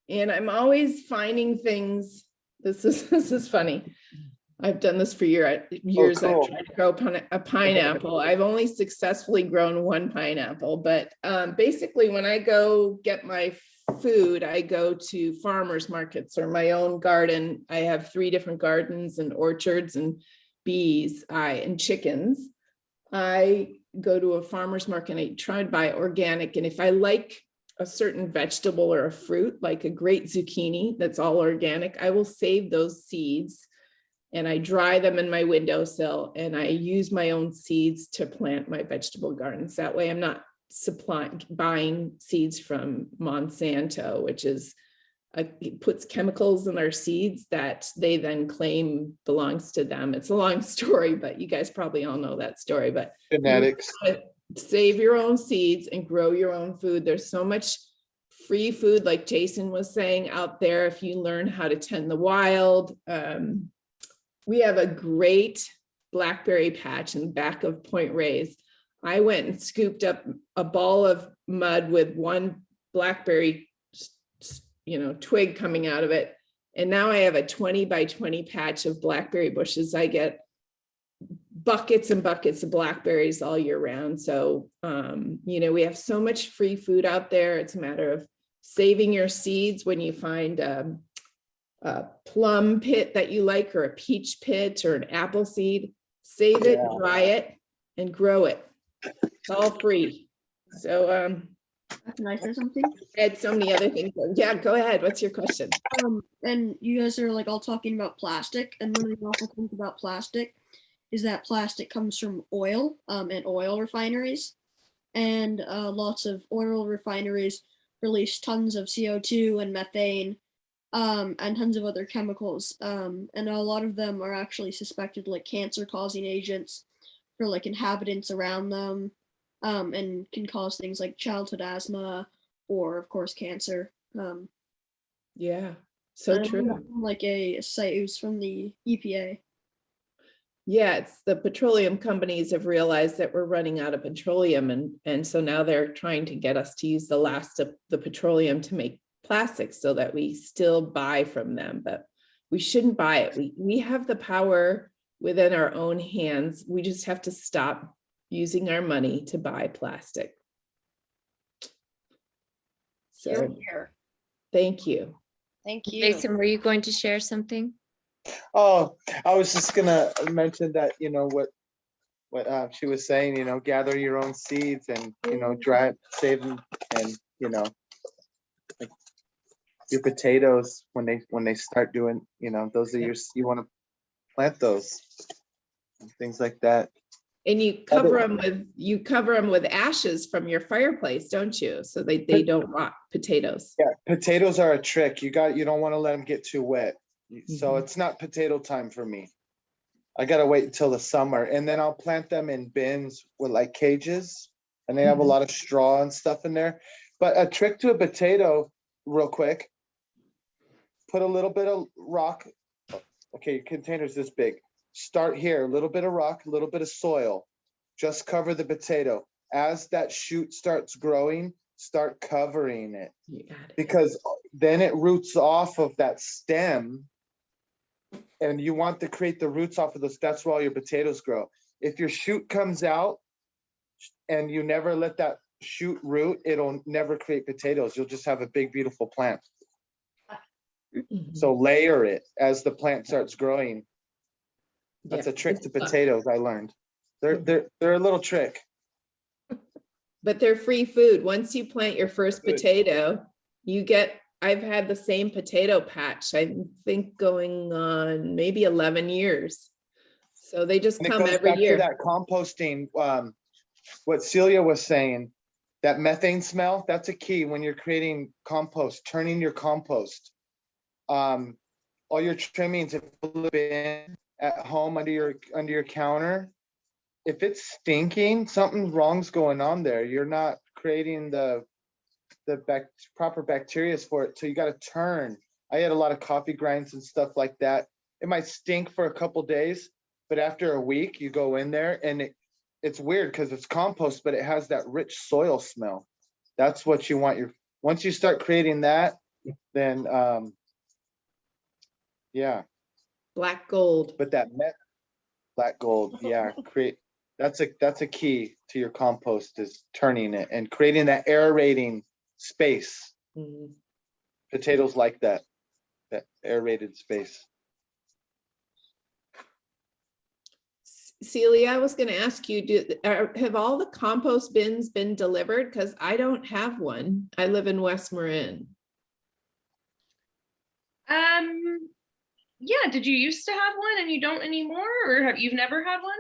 and I'm always finding things. This is funny. I've done this for years. Oh, cool. I've tried to grow a pineapple. I've only successfully grown one pineapple, but basically when I go get my food, I go to farmers markets or my own garden. I have 3 different gardens and orchards, and bees, and chickens, I go to a farmer's market and I try to buy organic. And if I like a certain vegetable or a fruit, like a great zucchini that's all organic, I will save those seeds and I dry them in my windowsill and I use my own seeds to plant my vegetable gardens. That way I'm not buying seeds from Monsanto, which is it puts chemicals in our seeds that they then claim belongs to them. It's a long story, but you guys probably all know that story. But Genetics. save your own seeds and grow your own food. There's so much free food, like Jason was saying, out there if you learn how to tend the wild. We have a great blackberry patch in the back of Point Reyes. I went and scooped up a ball of mud with one blackberry, twig coming out of it. And now I have a 20 by 20 patch of blackberry bushes. I get buckets and buckets of blackberries all year round. So, we have so much free food out there. It's a matter of saving your seeds when you find a plum pit that you like, or a peach pit or an apple seed. Save it, dry it, and grow it. It's all free. So, Can I say something? add so many other things. Yeah, go ahead. What's your question? And you guys are like all talking about plastic, and one of the awful things about plastic is that plastic comes from oil, and oil refineries, and lots of oil refineries release tons of CO2 and methane, and tons of other chemicals, and a lot of them are actually suspected like cancer-causing agents for like inhabitants around them, and can cause things like childhood asthma or, of course, cancer. Yeah, so And I true. read from, like a site, it was from the EPA. Yeah, it's the petroleum companies have realized that we're running out of petroleum, and so now they're trying to get us to use the last of the petroleum to make plastics so that we still buy from them, but we shouldn't buy it. We have the power within our own hands. We just have to stop using our money to buy plastic. So Here. thank you. Thank you. Jason, were you going to share something? Oh, I was just gonna mention that, what she was saying, gather your own seeds and, dry it, save them, and, like your potatoes when they start doing, those are you want to plant those, and things like that. And you cover them with ashes from your fireplace, don't you? So they don't rot potatoes. Yeah, potatoes are a trick. You don't want to let them get too wet. So it's not potato time for me. I gotta wait until the summer, and then I'll plant them in bins with like cages, and they have a lot of straw and stuff in there. But a trick to a potato, real quick, put a little bit of rock. Okay, your container's this big. Start here, a little bit of rock, a little bit of soil. Just cover the potato. As that shoot starts growing, start covering it, because then it roots off of that stem. And you want to create the roots off of those. That's where all your potatoes grow. If your shoot comes out and you never let that shoot root, it'll never create potatoes. You'll just have a big, beautiful plant. So layer it as the plant starts growing. That's a trick to potatoes I learned. They're a little trick. But they're free food. Once you plant your first potato, I've had the same potato patch, I think going on maybe 11 years. So they just come every year. That composting, what Celia was saying, that methane smell, that's a key when you're creating compost, turning your compost. All your trimmings, if you live in at home under your counter, if it's stinking, something wrong's going on there. You're not creating the proper bacteria for it. So you got to turn. I had a lot of coffee grinds and stuff like that. It might stink for a couple days, but after a week you go in there and it's weird because it's compost, but it has that rich soil smell. That's what you want. Once you start creating that, then Black gold. But black gold, that's a key to your compost, is turning it and creating that aerating space. Potatoes like that aerated space. Celia, I was gonna ask you, have all the compost bins been delivered? Because I don't have one. I live in West Marin. Yeah, did you used to have one and you don't anymore, or you've never had one?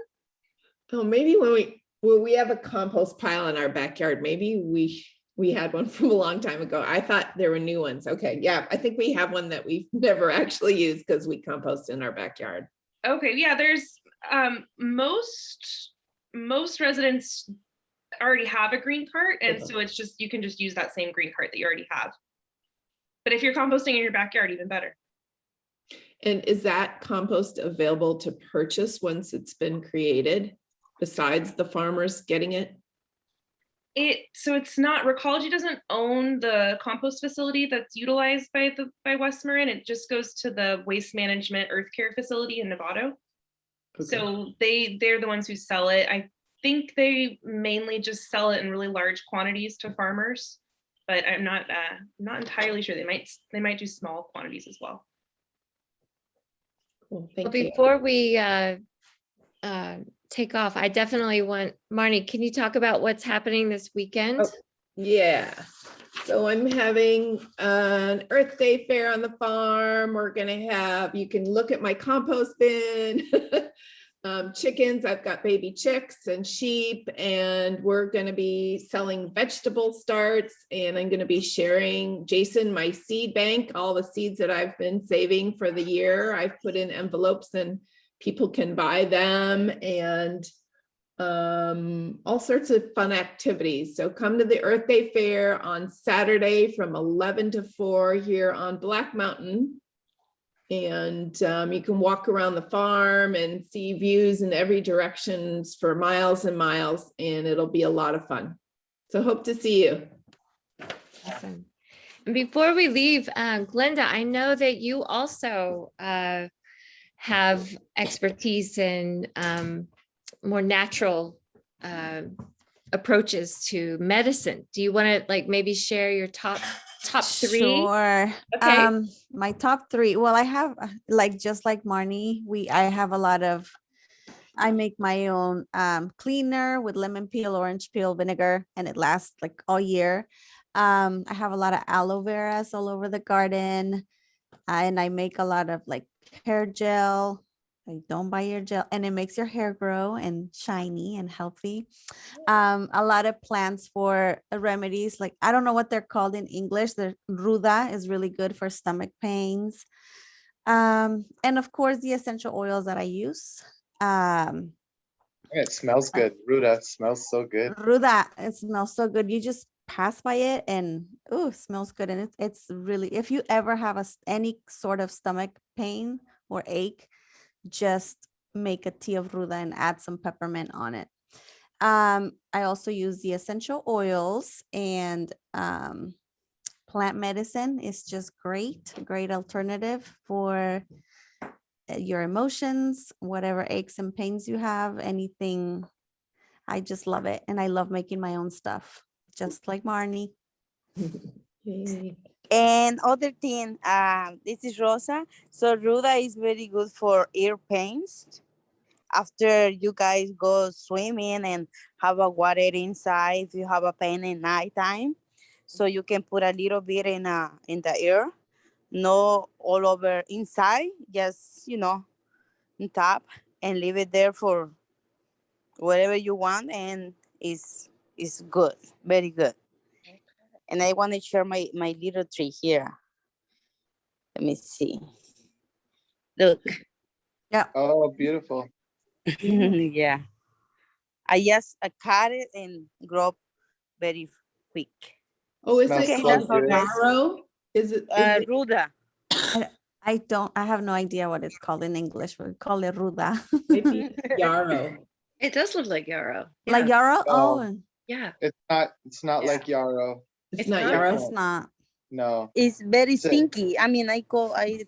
Oh, maybe when we have a compost pile in our backyard, maybe we had one from a long time ago. I thought there were new ones. Okay, yeah, I think we have one that we've never actually used because we compost in our backyard. Okay, yeah, there's most residents already have a green cart, and so it's just, you can just use that same green cart that you already have. But if you're composting in your backyard, even better. And is that compost available to purchase once it's been created, besides the farmers getting it? So it's not, Recology doesn't own the compost facility that's utilized by West Marin. It just goes to the waste management earth care facility in Novato. Okay. So they're the ones who sell it. I think they mainly just sell it in really large quantities to farmers, but I'm not entirely sure. They might do small quantities as well. Cool, Well, thank you. before we take off, I definitely want, Marnie, can you talk about what's happening this weekend? Oh, yeah. So I'm having an Earth Day fair on the farm. We're gonna have, you can look at my compost bin. Chickens, I've got baby chicks and sheep, and we're gonna be selling vegetable starts, and I'm gonna be sharing, Jason, my seed bank, all the seeds that I've been saving for the year. I've put in envelopes and people can buy them, and all sorts of fun activities. So come to the Earth Day Fair on Saturday from 11 to 4 here on Black Mountain. And you can walk around the farm and see views in every direction for miles and miles, and it'll be a lot of fun. So hope to see you. Awesome. And before we leave, Glenda, I know that you also have expertise in more natural approaches to medicine. Do you want to like maybe share your top three? Sure. Okay. My top three. Well, I have just like Marnie, I make my own cleaner with lemon peel, orange peel, vinegar, and it lasts like all year. I have a lot of aloe veras all over the garden, and I make a lot of like hair gel. I don't buy your gel, and it makes your hair grow and shiny and healthy. A lot of plants for remedies, like I don't know what they're called in English. The ruda is really good for stomach pains. And of course the essential oils that I use. It smells good. Ruda smells so good. Ruda, it smells so good. You just pass by it and it smells good. And it's really, if you ever have any sort of stomach pain or ache, just make a tea of ruda and add some peppermint on it. I also use the essential oils, and plant medicine is just great alternative for your emotions, whatever aches and pains you have, anything. I just love it. And I love making my own stuff, just like Marnie. Yay. And other thing, this is Rosa. So Ruda is very good for ear pains. After you guys go swimming and have a water inside, if you have a pain at nighttime, so you can put a little bit in the ear, no all over inside, just on top, and leave it there for whatever you want, and it's good, very good. And I want to share my little tree here. Let me see. Look. Oh, beautiful. Yeah. I just cut it and grow up very quick. Oh, is Smells it Okay, so called that's all, good. guys. yarrow? Is it Ruda. I have no idea what it's called in English. We call it ruda. maybe yarrow? It does look like yarrow. Like Yeah. yarrow? No. Oh, Yeah. It's not Yeah. like yarrow. It's It's not not? yarrow. it's not. No. It's very It's a- stinky. I mean, I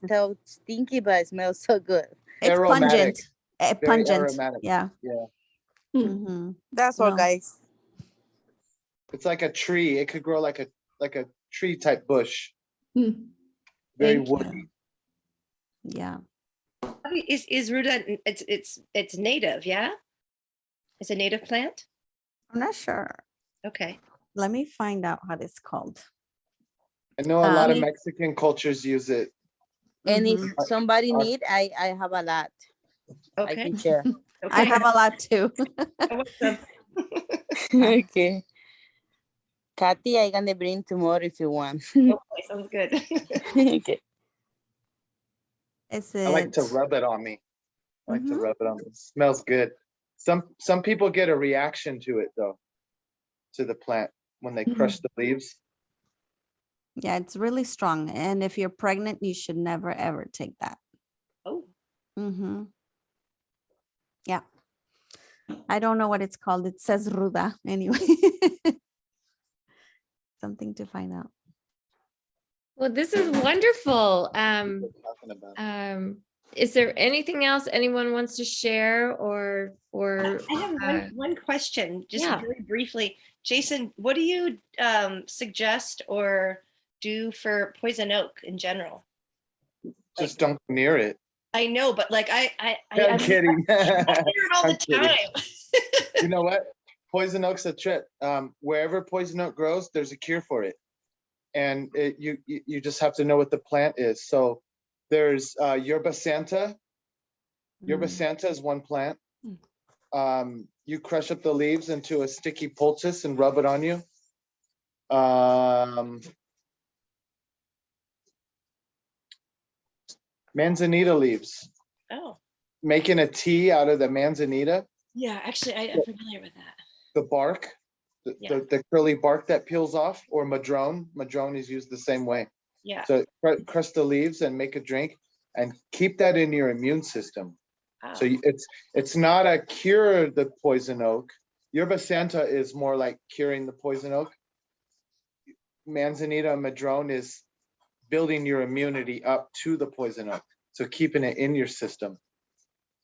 tell stinky, but it smells so good. It's Aromatic. pungent. Very Pungent. aromatic. Yeah. Yeah. Mhm. That's all, No. guys. It's like a tree. It could grow like a tree type bush. Hmm. Very Thank you. woody. Yeah. Is Ruda, it's native, yeah? Is a native plant? I'm not sure. Okay. Let me find out how it's called. I know a lot of Me- Mexican cultures use it. And if Mhm. somebody Uh, need, I have a lot. I Okay. can share. I Okay. have a lot too. I want some. Okay. Kathy, I gonna bring tomorrow if you want. Okay, sounds good. Okay. Is I like to it? rub it on me. I like to Mhm. rub it on me. It smells good. Some people get a reaction to it though, to the plant when they crush the leaves. Yeah, it's really strong. And if you're pregnant, you should never ever take that. Oh, Mm-hmm. Yeah. I don't know what it's called. It says ruda anyway. Something to find out. Well, this is wonderful. Talking about. Is there anything else anyone wants to share I have one question, just yeah. very briefly. Jason, what do you suggest or do for poison oak in general? Just don't go near it. I know, but like I'm kidding. I hear it all I'm the kidding. time. You know what? Poison oak's a trip. Wherever poison oak grows, there's a cure for it. And you just have to know what the plant is. So there's yerba santa. Yerba santa is one plant. You crush up the leaves into a sticky poultice and rub it on you. Manzanita leaves. Oh, Making a tea out of the manzanita, yeah, actually, I'm familiar with that. the bark, Yeah. the curly bark that peels off, or madrone. Madrone is used the same way. Yeah. So crush the leaves and make a drink and keep that in your immune system. Wow. So it's not a cure the poison oak. Yerba santa is more like curing the poison oak. Manzanita and madrone is building your immunity up to the poison oak. So keeping it in your system.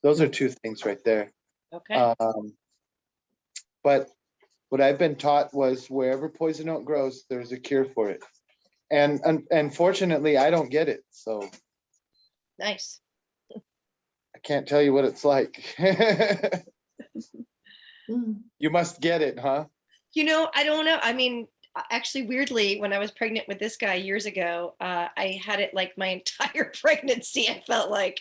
Those are two things right there. Okay. But what I've been taught was wherever poison oak grows, there's a cure for it. And unfortunately, I don't get it. So Nice. I can't tell you what it's like. You must get it, huh? You know, I don't know. I mean, actually, weirdly, when I was pregnant with this guy years ago, I had it like my entire pregnancy. I felt like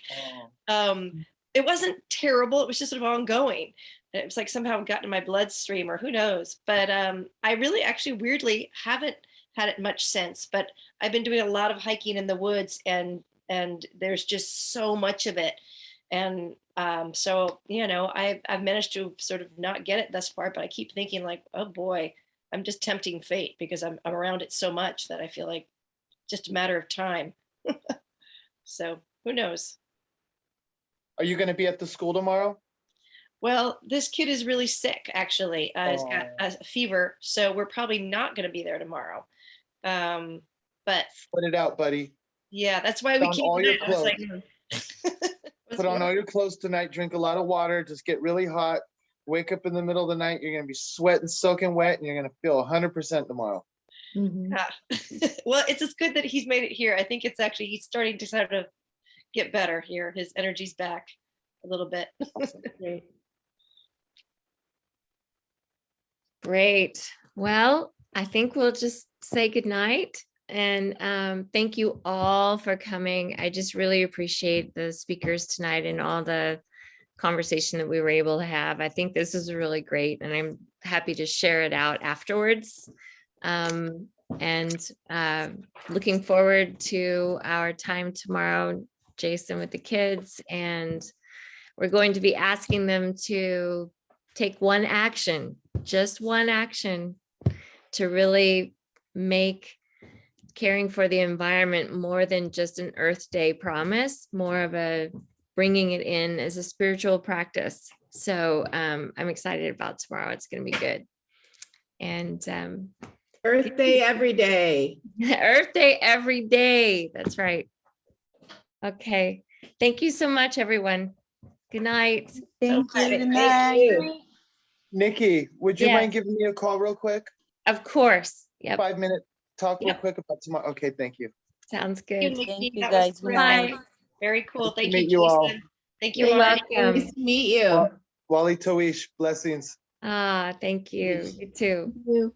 it wasn't terrible. It was just sort of ongoing. It was like somehow it got in my bloodstream, or who knows. But I really, actually, weirdly, haven't had it much since. But I've been doing a lot of hiking in the woods, and there's just so much of it. And so, you know, I've managed to sort of not get it thus far, but I keep thinking like, oh boy, I'm just tempting fate because I'm around it so much that I feel like just a matter of time. So who knows? Are you going to be at the school tomorrow? Well, this kid is really sick, actually. He's got a fever, so we're probably not going to be there tomorrow. But Put it out, buddy. yeah, that's why we Put on came all your tonight. I was like, Put on all your clothes tonight. Drink a lot of water. Just get really hot. Wake up in the middle of the night. You're going to be sweating, soaking wet, and you're going to feel 100% tomorrow. Well, it's just good that he's made it here. I think it's actually, he's starting to sort of get better here. His energy's back a little bit. Great. Well, I think we'll just say goodnight. And thank you all for coming. I just really appreciate the speakers tonight and all the conversation that we were able to have. I think this is really great, and I'm happy to share it out afterwards. Looking forward to our time tomorrow, Jason, with the kids. And we're going to be asking them to take one action, just one action, to really make caring for the environment more than just an Earth Day promise, more of a bringing it in as a spiritual practice. So I'm excited about tomorrow. It's going to be good. And Earth Day every day. Earth Day every day. That's right. Okay. Thank you so much, everyone. Good night. Thank you. Good Thank night. you. Nikki, would you Yes. mind giving me a call real quick? Of course. Yep. 5-minute talk real Yep. quick about tomorrow. Okay, thank you. Sounds Thank you, good. Nikki. Thank you, That was guys. Good night. terrific. Very cool. Nice to Thank meet you, you all. Jason. Thank you, You're Marnie. welcome. Nice to meet you. Wali Toish, blessings. Ah, thank you. You too. You.